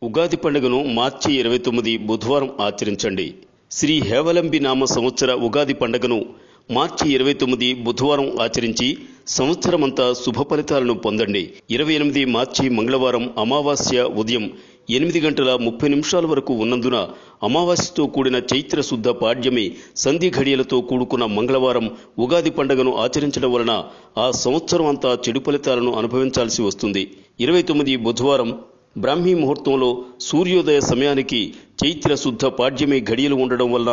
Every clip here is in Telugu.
ఉగాది పండుగను మార్చి 29 బుధవారం ఆచరించండి. శ్రీ హేవలంబి నామ సంవత్సర ఉగాది పండుగను మార్చి 29 బుధవారం ఆచరించి సంవత్సరమంతా శుభ ఫలితాలను పొందండి. 28 మార్చి మంగళవారం అమావాస్య ఉదయం 8:30 వరకు ఉన్నందున అమావాస్యతో కూడిన చైత్ర శుద్ధ పాడ్యమి సంధి ఘడియలతో కూడుకున్న మంగళవారం ఉగాది పండుగను ఆచరించడం వలన ఆ సంవత్సరం అంతా చెడు ఫలితాలను అనుభవించాల్సి వస్తుంది. 29 బుధవారం బ్రాహ్మీ ముహూర్తంలో సూర్యోదయ సమయానికి చైత్ర శుద్ధ పాడ్యమి ఘడియలు ఉండడం వలన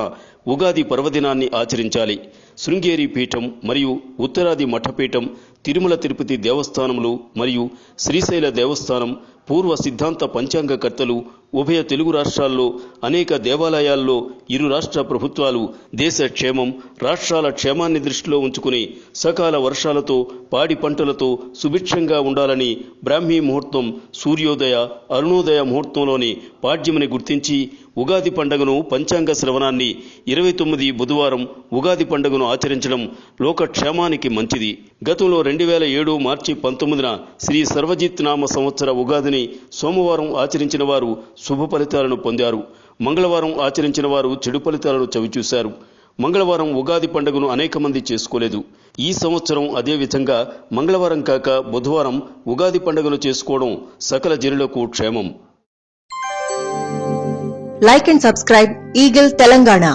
ఉగాది పర్వదినాన్ని ఆచరించాలి. శృంగేరి పీఠం మరియు ఉత్తరాది మఠపీఠం, తిరుమల తిరుపతి దేవస్థానములు మరియు శ్రీశైల దేవస్థానం, పూర్వ సిద్ధాంత పంచాంగకర్తలు, ఉభయ తెలుగు రాష్ట్రాల్లో అనేక దేవాలయాల్లో ఇరు రాష్ట్ర ప్రభుత్వాలు దేశ క్షేమం, రాష్ట్రాల క్షేమాన్ని దృష్టిలో ఉంచుకుని సకాల వర్షాలతో పాడి పంటలతో సుభిక్షంగా ఉండాలని బ్రాహ్మీ ముహూర్తం, సూర్యోదయ, అరుణోదయ ముహూర్తంలోని పాడ్యమిని గుర్తించి ఉగాది పండుగను పంచాంగ శ్రవణాన్ని 29 బుధవారం ఉగాది పండుగను ఆచరించడం లోకక్షేమానికి మంచిది. గతంలో 2007 మార్చి 19న శ్రీ సర్వజిత్ నామ సంవత్సర ఉగాదిని సోమవారం ఆచరించిన వారు శుభ ఫలితాలను పొందారు. మంగళవారం ఆచరించిన వారు చెడు ఫలితాలను చవిచూశారు. మంగళవారం ఉగాది పండుగను అనేక మంది చేసుకోలేదు. ఈ సంవత్సరం అదే విధంగా మంగళవారం కాక బుధవారం ఉగాది పండుగను చేసుకోవడం సకల జనులకు క్షేమం. Like and subscribe Eagle Telangana.